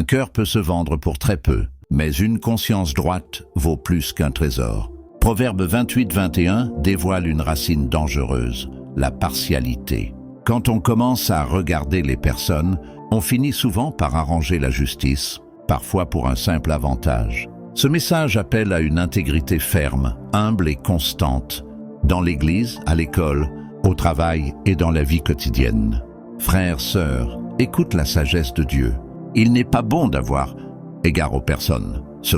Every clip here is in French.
Un cœur peut se vendre pour très peu, mais une conscience droite vaut plus qu'un trésor. Proverbe 28-21 dévoile une racine dangereuse, la partialité. Quand on commence à regarder les personnes, on finit souvent par arranger la justice, parfois pour un simple avantage. Ce message appelle à une intégrité ferme, humble et constante, dans l'Église, à l'école, au travail et dans la vie quotidienne. Frères, sœurs, écoute la sagesse de Dieu. Il n'est pas bon d'avoir égard aux personnes. Ce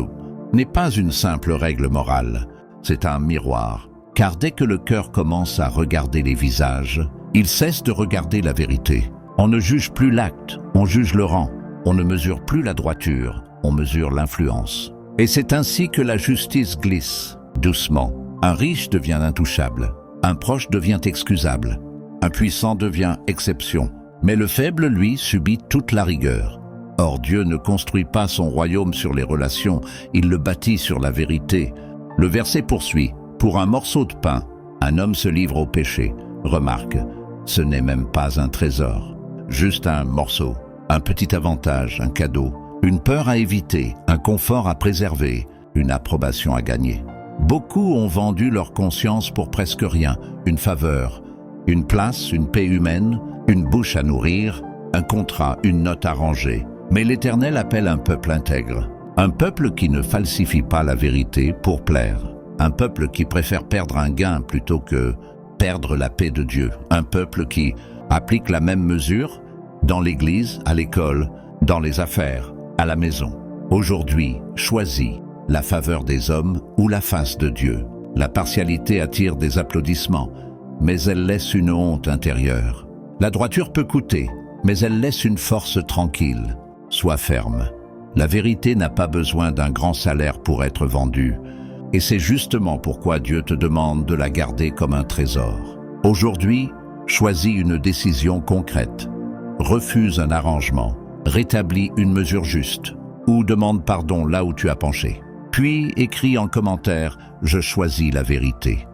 n'est pas une simple règle morale, c'est un miroir. Car dès que le cœur commence à regarder les visages, il cesse de regarder la vérité. On ne juge plus l'acte, on juge le rang. On ne mesure plus la droiture, on mesure l'influence. Et c'est ainsi que la justice glisse, doucement. Un riche devient intouchable, un proche devient excusable, un puissant devient exception. Mais le faible, lui, subit toute la rigueur. Or, Dieu ne construit pas son royaume sur les relations, il le bâtit sur la vérité. Le verset poursuit. Pour un morceau de pain, un homme se livre au péché. Remarque, ce n'est même pas un trésor, juste un morceau, un petit avantage, un cadeau, une peur à éviter, un confort à préserver, une approbation à gagner. Beaucoup ont vendu leur conscience pour presque rien, une faveur, une place, une paix humaine, une bouche à nourrir, un contrat, une note à ranger. Mais l'Éternel appelle un peuple intègre, un peuple qui ne falsifie pas la vérité pour plaire, un peuple qui préfère perdre un gain plutôt que perdre la paix de Dieu, un peuple qui applique la même mesure dans l'Église, à l'école, dans les affaires, à la maison. Aujourd'hui, choisis la faveur des hommes ou la face de Dieu. La partialité attire des applaudissements, mais elle laisse une honte intérieure. La droiture peut coûter, mais elle laisse une force tranquille. Sois ferme. La vérité n'a pas besoin d'un grand salaire pour être vendue, et c'est justement pourquoi Dieu te demande de la garder comme un trésor. Aujourd'hui, choisis une décision concrète. Refuse un arrangement, rétablis une mesure juste, ou demande pardon là où tu as penché. Puis écris en commentaire « Je choisis la vérité ».